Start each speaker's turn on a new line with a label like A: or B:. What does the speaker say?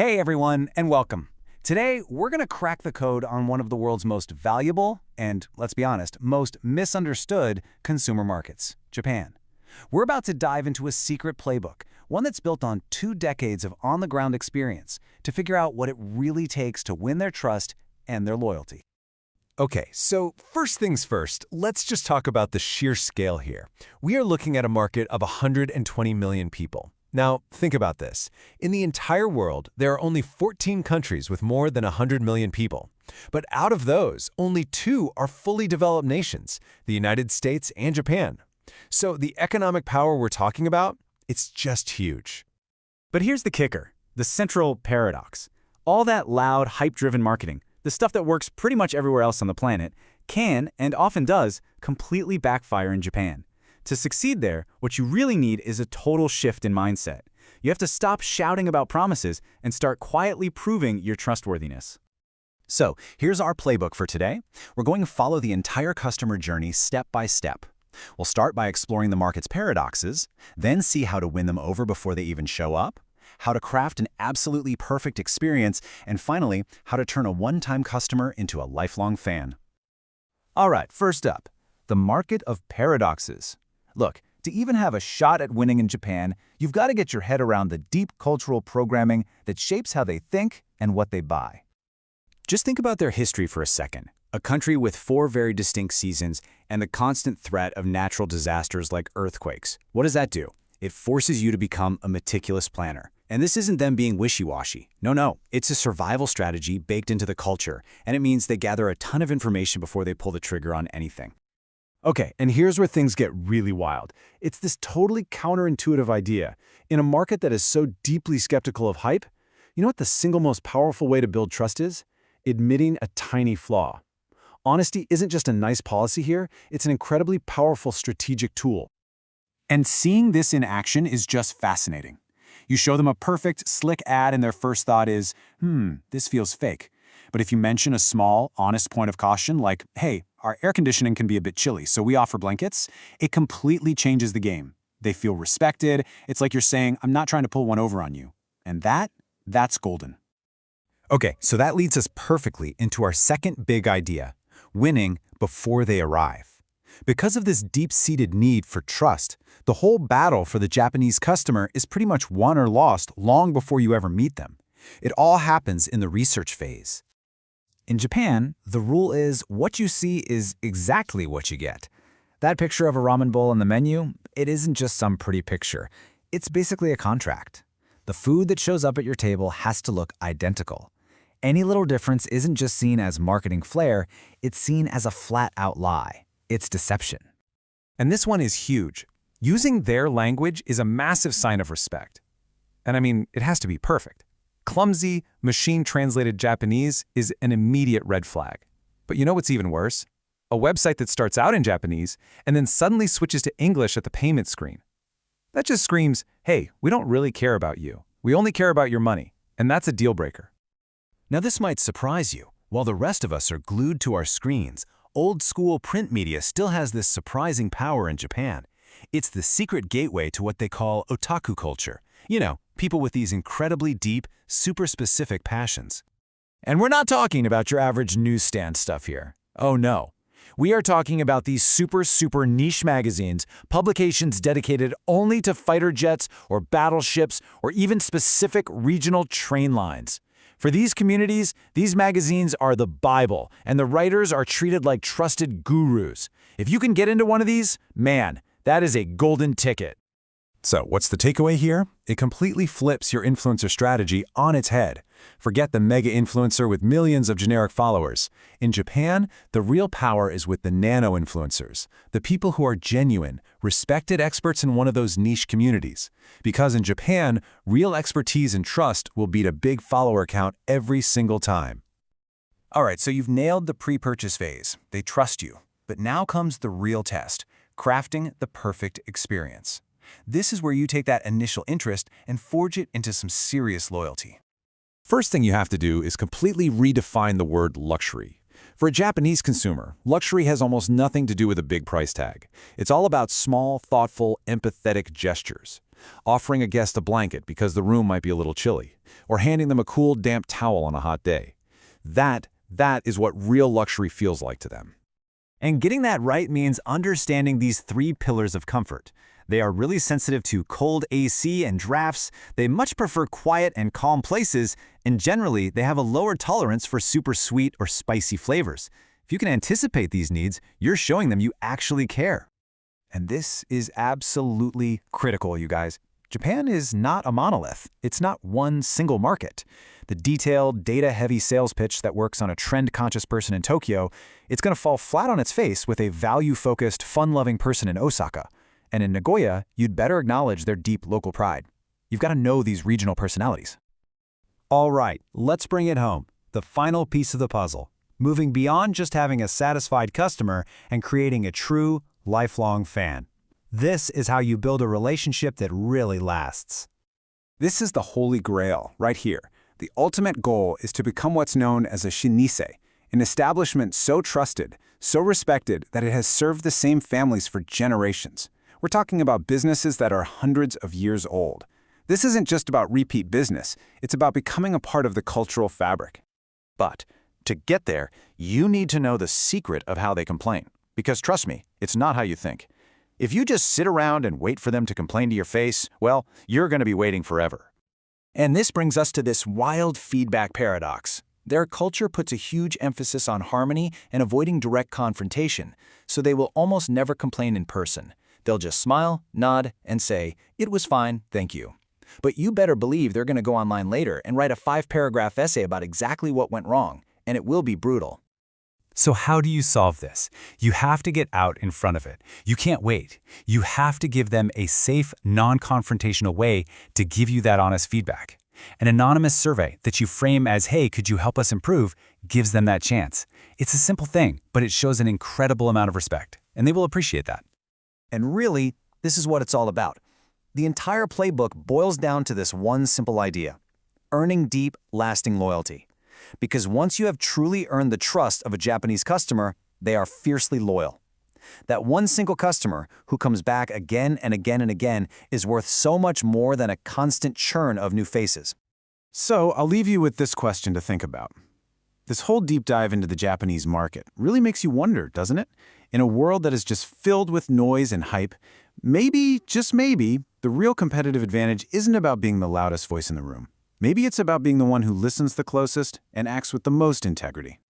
A: Hey everyone, and welcome. Today, we're going to crack the code on one of the world's most valuable and, let's be honest, most misunderstood consumer markets, Japan. We're about to dive into a secret playbook, one that's built on 2 decades of on-the-ground experience to figure out what it really takes to win their trust and their loyalty.
B: Okay, so first things first, let's just talk about the sheer scale here. We are looking at a market of 120 million people. Now, think about this. In the entire world, there are only 14 countries with more than 100 million people. But out of those, only 2 are fully developed nations, the United States and Japan. So the economic power we're talking about, it's just huge.
C: But here's the kicker, the central paradox. All that loud, hype-driven marketing, the stuff that works pretty much everywhere else on the planet, can, and often does, completely backfire in Japan. To succeed there, what you really need is a total shift in mindset. You have to stop shouting about promises and start quietly proving your trustworthiness.
A: So, here's our playbook for today. We're going to follow the entire customer journey step by step. We'll start by exploring the market's paradoxes, then see how to win them over before they even show up, how to craft an absolutely perfect experience, and finally, how to turn a one-time customer into a lifelong fan.
D: All right, first up, the market of paradoxes. Look, to even have a shot at winning in Japan, you've got to get your head around the deep cultural programming that shapes how they think and what they buy.
C: Just think about their history for a second. A country with 4 very distinct seasons and the constant threat of natural disasters like earthquakes. What does that do? It forces you to become a meticulous planner. And this isn't them being wishy-washy. No, it's a survival strategy baked into the culture, and it means they gather a ton of information before they pull the trigger on anything.
D: Okay, and here's where things get really wild. It's this totally counterintuitive idea. In a market that is so deeply skeptical of hype, you know what the single most powerful way to build trust is? Admitting a tiny flaw. Honesty isn't just a nice policy here, it's an incredibly powerful strategic tool.
A: And seeing this in action is just fascinating. You show them a perfect, slick ad and their first thought is, this feels fake. But if you mention a small, honest point of caution like, hey, our air conditioning can be a bit chilly, so we offer blankets, it completely changes the game. They feel respected. It's like you're saying, I'm not trying to pull one over on you. And that's golden.
B: Okay, so that leads us perfectly into our second big idea, winning before they arrive. Because of this deep-seated need for trust, the whole battle for the Japanese customer is pretty much won or lost long before you ever meet them. It all happens in the research phase.
D: In Japan, the rule is what you see is exactly what you get. That picture of a ramen bowl on the menu, it isn't just some pretty picture. It's basically a contract. The food that shows up at your table has to look identical. Any little difference isn't just seen as marketing flair, it's seen as a flat-out lie. It's deception.
B: And this one is huge. Using their language is a massive sign of respect. And I mean, it has to be perfect. Clumsy, machine-translated Japanese is an immediate red flag. But you know what's even worse? A website that starts out in Japanese and then suddenly switches to English at the payment screen. That just screams, hey, we don't really care about you. We only care about your money. And that's a deal breaker.
A: Now this might surprise you. While the rest of us are glued to our screens, old-school print media still has this surprising power in Japan. It's the secret gateway to what they call otaku culture. You know, people with these incredibly deep, super specific passions. And we're not talking about your average newsstand stuff here. Oh no. We are talking about these super niche magazines, publications dedicated only to fighter jets or battleships or even specific regional train lines. For these communities, these magazines are the Bible, and the writers are treated like trusted gurus. If you can get into one of these, man, that is a golden ticket.
B: So what's the takeaway here? It completely flips your influencer strategy on its head. Forget the mega influencer with millions of generic followers. In Japan, the real power is with the nano influencers, the people who are genuine, respected experts in one of those niche communities. Because in Japan, real expertise and trust will beat a big follower count every single time. All right, so you've nailed the pre-purchase phase. They trust you. But now comes the real test, crafting the perfect experience. This is where you take that initial interest and forge it into some serious loyalty. First thing you have to do is completely redefine the word luxury. For a Japanese consumer, luxury has almost nothing to do with a big price tag. It's all about small, thoughtful, empathetic gestures. offering a guest a blanket because the room might be a little chilly, or handing them a cool, damp towel on a hot day. That is what real luxury feels like to them.
A: And getting that right means understanding these 3 pillars of comfort. They are really sensitive to cold AC and drafts, they much prefer quiet and calm places, and generally, they have a lower tolerance for super sweet or spicy flavors. If you can anticipate these needs, you're showing them you actually care.
B: And this is absolutely critical, you guys. Japan is not a monolith. It's not one single market. The detailed, data-heavy sales pitch that works on a trend-conscious person in Tokyo, it's going to fall flat on its face with a value-focused, fun-loving person in Osaka. And in Nagoya, you'd better acknowledge their deep local pride. You've got to know these regional personalities.
C: All right, let's bring it home. The final piece of the puzzle. Moving beyond just having a satisfied customer and creating a true, lifelong fan. This is how you build a relationship that really lasts.
B: This is the holy grail, right here. The ultimate goal is to become what's known as a shinise, an establishment so trusted, so respected that it has served the same families for generations. We're talking about businesses that are hundreds of years old. This isn't just about repeat business, it's about becoming a part of the cultural fabric. But to get there, you need to know the secret of how they complain. Because trust me, it's not how you think. If you just sit around and wait for them to complain to your face, well, you're going to be waiting forever. And this brings us to this wild feedback paradox. Their culture puts a huge emphasis on harmony and avoiding direct confrontation, so they will almost never complain in person. They'll just smile, nod, and say, "It was fine, thank you." But you better believe they're going to go online later and write a 5-paragraph essay about exactly what went wrong, and it will be brutal.
C: So how do you solve this? You have to get out in front of it. You can't wait. You have to give them a safe, non-confrontational way to give you that honest feedback. An anonymous survey that you frame as, "Hey, could you help us improve?" gives them that chance. It's a simple thing, but it shows an incredible amount of respect, and they will appreciate that.
A: And really, this is what it's all about. The entire playbook boils down to this one simple idea: earning deep, lasting loyalty. Because once you have truly earned the trust of a Japanese customer, they are fiercely loyal. That one single customer who comes back again and again and again is worth so much more than a constant churn of new faces.
B: So I'll leave you with this question to think about. This whole deep dive into the Japanese market really makes you wonder, doesn't it? In a world that is just filled with noise and hype, maybe, just maybe, the real competitive advantage isn't about being the loudest voice in the room. Maybe it's about being the one who listens the closest and acts with the most integrity.